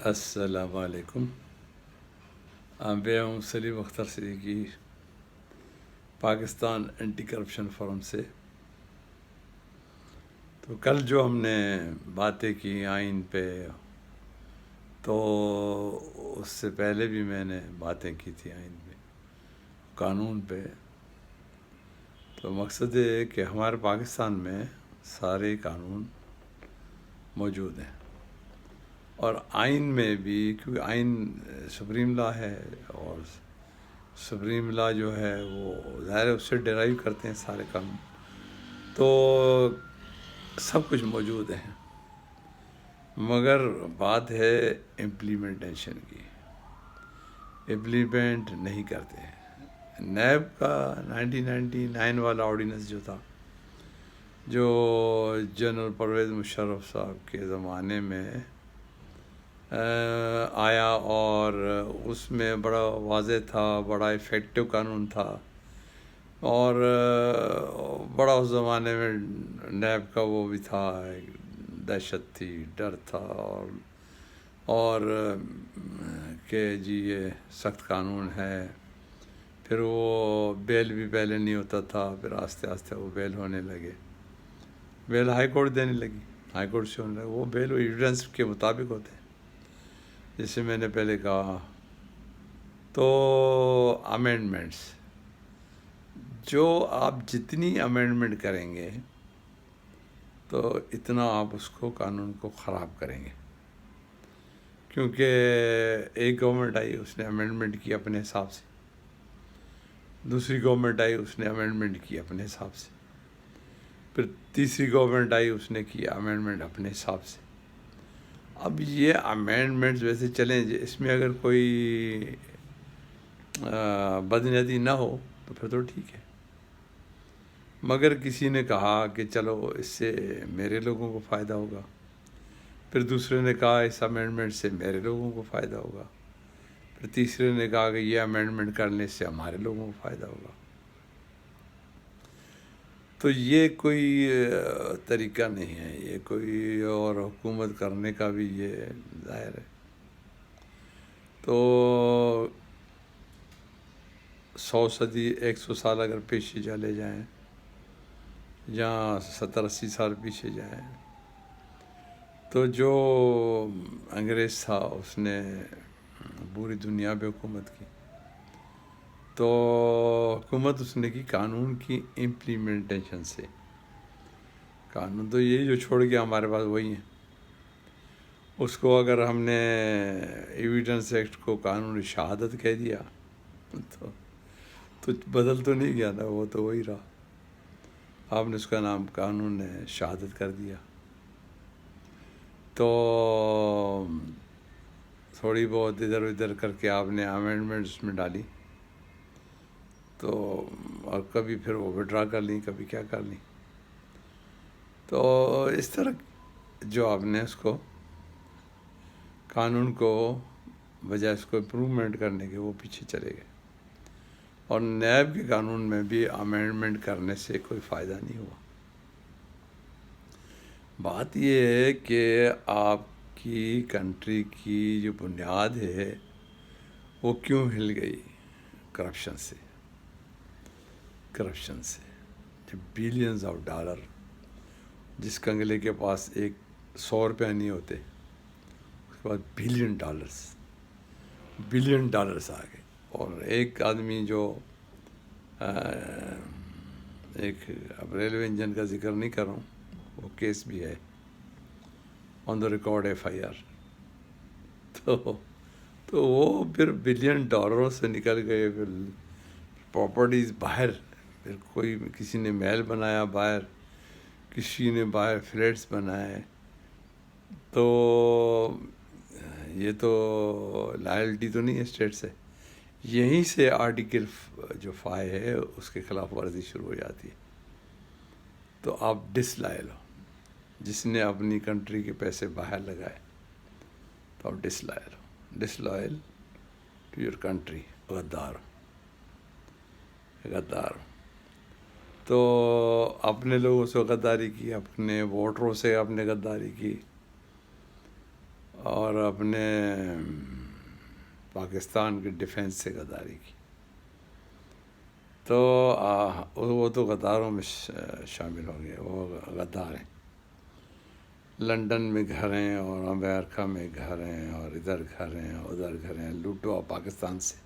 السلام علیکم. میں ہوں Salim Akhtar Siddiqui, Pakistan anti corruption forum سے. تو کل جو ہم نے باتیں کی آئین پہ، تو اس سے پہلے بھی میں نے باتیں کی تھی آئین پہ، قانون پہ. تو مقصد یہ ہے کہ ہمارے پاکستان میں سارے قانون موجود ہیں، اور آئین میں بھی، کیونکہ آئین سپریم لا ہے، اور سپریم لا جو ہے وہ ظاہر ہے اس سے ڈرائیو کرتے ہیں سارے قانون، تو سب کچھ موجود ہے. مگر بات ہے امپلیمنٹیشن کی، امپلیمنٹ نہیں کرتے ہیں. نیب کا 1999 والا آرڈیننس جو تھا، جو جنرل پرویز مشرف صاحب کے زمانے میں آیا، اور اس میں بڑا واضح تھا، بڑا افیکٹو قانون تھا، اور بڑا اس زمانے میں نیب کا وہ بھی تھا، دہشت تھی، ڈر تھا، اور کہ جی یہ سخت قانون ہے. پھر وہ بیل بھی پہلے نہیں ہوتا تھا، پھر آہستہ آہستہ وہ بیل ہونے لگے. بیل ہائی کورٹ دینے لگی، ہائی کورٹ سے ہونے لگے. وہ بیل ایویڈنس کے مطابق ہوتے ہیں، جیسے میں نے پہلے کہا. تو امینڈمنٹس، جو آپ جتنی امینڈمنٹ کریں گے تو اتنا آپ اس کو قانون کو خراب کریں گے. کیونکہ ایک گورنمنٹ آئی، اس نے امینڈمنٹ کی اپنے حساب سے، دوسری گورنمنٹ آئی، اس نے امینڈمنٹ کی اپنے حساب سے، پھر تیسری گورنمنٹ آئی، اس نے کی امینڈمنٹ اپنے حساب سے. اب یہ امینڈمنٹس ویسے چلیں، اس میں اگر کوئی بدنیتی نہ ہو تو پھر تو ٹھیک ہے. مگر کسی نے کہا کہ چلو اس سے میرے لوگوں کو فائدہ ہوگا، پھر دوسرے نے کہا اس امینڈمنٹ سے میرے لوگوں کو فائدہ ہوگا، پھر تیسرے نے کہا کہ یہ امینڈمنٹ کرنے سے ہمارے لوگوں کو فائدہ ہوگا. تو یہ کوئی طریقہ نہیں ہے، یہ کوئی اور حکومت کرنے کا بھی یہ ظاہر ہے. تو 100 صدی 100 سال اگر پیچھے چلے جائیں، یا 70-80 سال پیچھے جائیں، تو جو انگریز تھا اس نے پوری دنیا پہ حکومت کی. تو حکومت اس نے کی قانون کی امپلیمنٹیشن سے. قانون تو یہی جو چھوڑ گیا ہمارے پاس وہی ہیں. اس کو اگر ہم نے ایویڈنس ایکٹ کو قانون شہادت کہہ دیا تو بدل تو نہیں گیا نا، وہ تو وہی رہا. آپ نے اس کا نام قانون شہادت کر دیا. تو تھوڑی بہت ادھر ادھر کر کے آپ نے امینڈمنٹس میں ڈالی، تو اور کبھی پھر وہ وڈرا کر لیں، کبھی کیا کر لیں. تو اس طرح جو آپ نے اس کو قانون کو بجائے اس کو امپرومنٹ کرنے کے وہ پیچھے چلے گئے. اور نیب کے قانون میں بھی امینڈمنٹ کرنے سے کوئی فائدہ نہیں ہوا. بات یہ ہے کہ آپ کی کنٹری کی جو بنیاد ہے وہ کیوں ہل گئی؟ کرپشن سے. جب بلینز آف ڈالر، جس کنگلے کے پاس ایک 100 روپیہ نہیں ہوتے، اس کے بعد بلین ڈالرز آ گئے. اور ایک آدمی جو ایک، اب ریلوے انجن کا ذکر نہیں کر رہا ہوں، وہ کیس بھی ہے آن دا ریکارڈ FIR. تو وہ پھر بلین ڈالروں سے نکل گئے. پھر پراپرٹیز باہر، پھر کسی نے محل بنایا باہر، کسی نے باہر فلیٹس بنائے. تو یہ تو لائلٹی تو نہیں ہے اسٹیٹ سے. یہیں سے آرٹیکل جو 5 ہے اس کے خلاف ورزی شروع ہو جاتی ہے. تو آپ ڈسلائل ہو. جس نے اپنی کنٹری کے پیسے باہر لگائے تو آپ ڈسلائل ٹو یور کنٹری، غدار. تو اپنے لوگوں سے غداری کی، اپنے ووٹروں سے آپ نے غداری کی، اور اور اپنے پاکستان کے ڈیفنس سے غداری کی. تو وہ تو غداروں میں شامل ہو گئے، وہ غدار ہیں. لنڈن میں گھر ہیں اور امریکہ میں گھر ہیں اور ادھر گھر ہیں ادھر گھر ہیں. لوٹو آپ پاکستان سے،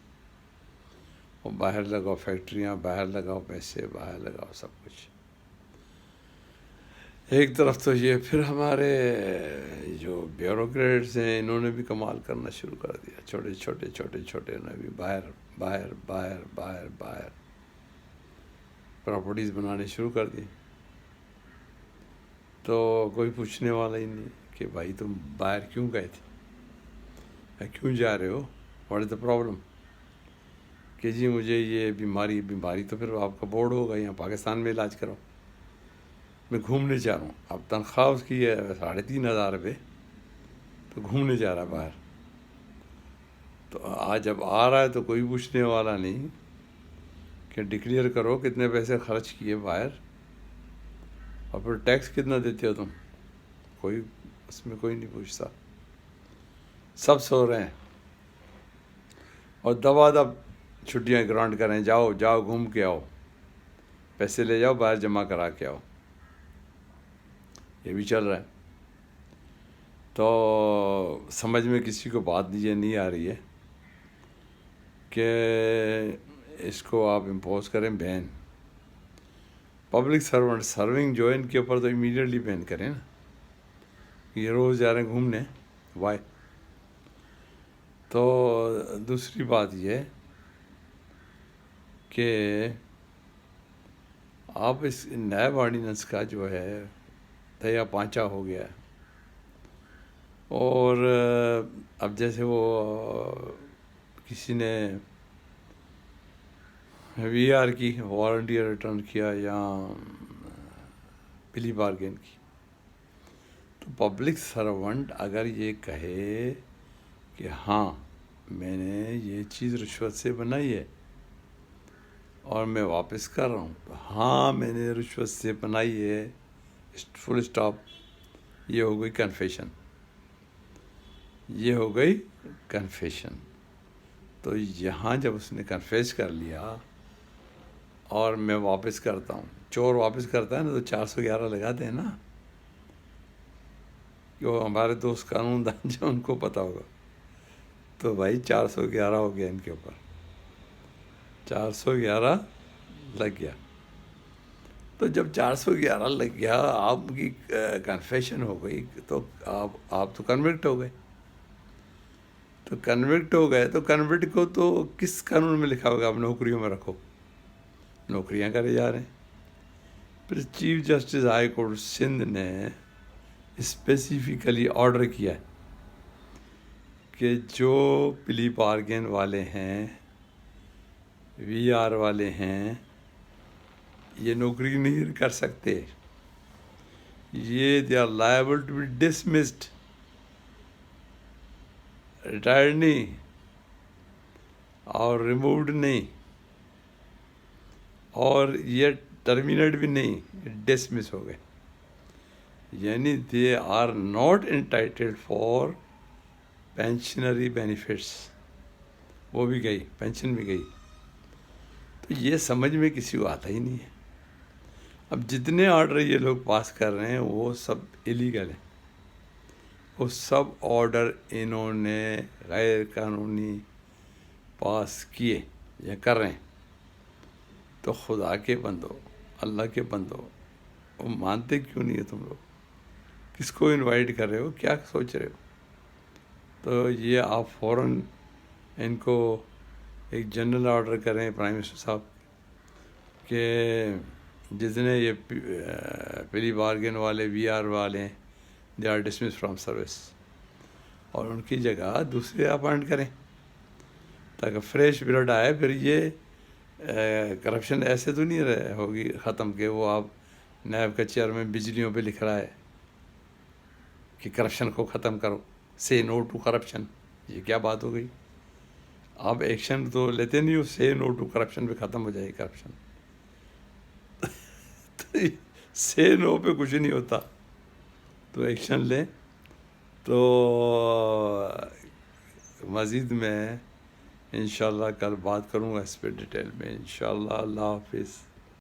وہ باہر لگاؤ فیکٹریاں، باہر لگاؤ پیسے، باہر لگاؤ سب کچھ. ایک طرف تو یہ، پھر ہمارے جو بیوروکریٹس ہیں انہوں نے بھی کمال کرنا شروع کر دیا. چھوٹے نے بھی باہر باہر باہر باہر باہر پراپرٹیز بنانے شروع کر دی. تو کوئی پوچھنے والا ہی نہیں کہ بھائی تم باہر کیوں گئے تھے، کیوں جا رہے ہو، واٹ از دا پرابلم. کہ جی مجھے یہ بیماری تو پھر آپ کا بورڈ ہوگا، یہاں پاکستان میں علاج کرو، میں گھومنے جا رہا ہوں. اب تنخواہ اس کی ہے 3,500 روپے، تو گھومنے جا رہا ہے باہر. تو آج جب آ رہا ہے تو کوئی پوچھنے والا نہیں کہ ڈکلیئر کرو کتنے پیسے خرچ کیے باہر، اور پھر ٹیکس کتنا دیتے ہو تم. اس میں کوئی نہیں پوچھتا. سب سو رہے ہیں اور دبا دب چھٹیاں گرانٹ کریں، جاؤ گھوم کے آؤ، پیسے لے جاؤ باہر جمع کرا کے آؤ. یہ بھی چل رہا ہے. تو سمجھ میں کسی کو بات یہ نہیں آ رہی ہے کہ اس کو آپ امپوز کریں بین. پبلک سرونگ جو ہے ان کے اوپر تو امیڈیٹلی بین کریں نا. یہ روز جا رہے ہیں گھومنے، وائی. تو دوسری بات یہ کہ آپ اس نیب آرڈیننس کا جو ہے دیا پانچا ہو گیا ہے. اور اب جیسے وہ کسی نے وی آر کی وارنٹی ریٹرن کیا یا پلی بارگین کی، تو پبلک سرونٹ اگر یہ کہے کہ ہاں میں نے یہ چیز رشوت سے بنائی ہے اور میں واپس کر رہا ہوں، تو ہاں میں نے رشوت سے بنائی ہے، فل اسٹاپ. یہ ہو گئی کنفیشن، یہ ہو گئی کنفیشن. تو یہاں جب اس نے کنفیس کر لیا اور میں واپس کرتا ہوں، چور واپس کرتا ہے نا تو 411 لگاتے ہیں نا. کہ وہ ہمارے دوست قانون دان جو ان کو پتہ ہوگا. تو بھائی 411 ہو گیا ان کے اوپر، 411 لگ گیا. تو جب 411 لگ گیا، آپ کی کنفیشن ہو گئی، تو آپ تو کنوکٹ ہو گئے. تو کنوکٹ ہو گئے تو کنوکٹ کو تو کس قانون میں لکھا ہوگا آپ نوکریوں میں رکھو، نوکریاں کرے جا رہے ہیں. پھر chief justice high court Sindh نے اسپیسیفکلی آرڈر کیا کہ جو پلی بارگین والے ہیں، وی آر والے ہیں، یہ نوکری نہیں کر سکتے. یہ they are liable to be dismissed, retired نہیں اور ریمووڈ نہیں اور یہ ٹرمینیٹ بھی نہیں، ڈسمس ہو گئے. یعنی they are not entitled for pensionary benefits. وہ بھی گئی، پینشن بھی گئی. تو یہ سمجھ میں کسی کو آتا ہی نہیں ہے. اب جتنے آرڈر یہ لوگ پاس کر رہے ہیں وہ سب ایلیگل ہیں. وہ سب آرڈر انہوں نے غیر قانونی پاس کیے یا کر رہے ہیں. تو خدا کے بندو، اللہ کے بندو، وہ مانتے کیوں نہیں ہے تم لوگ؟ کس کو انوائٹ کر رہے ہو؟ کیا سوچ رہے ہو؟ تو یہ آپ فوراً ان کو ایک جنرل آرڈر کریں پرائم منسٹر صاحب کہ جتنے یہ پلی بارگین والے وی آر والے ہیں they are dismiss from service, اور ان کی جگہ دوسرے اپوائنٹ کریں تاکہ فریش بلڈ آئے. پھر یہ کرپشن ایسے تو نہیں ہوگی ختم کہ وہ آپ نیب کا چیئرمین بجلیوں پہ لکھ رہا ہے کہ کرپشن کو ختم کرو، سے نو ٹو کرپشن. یہ کیا بات ہو گئی؟ آپ ایکشن تو لیتے نہیں ہو، سے نو ٹو کرپشن پہ ختم ہو جائے گی کرپشن. سے نو پہ کچھ نہیں ہوتا، تو ایکشن لیں. تو مزید میں انشاءاللہ کل بات کروں گا اس پہ ڈیٹیل میں انشاءاللہ. اللہ حافظ.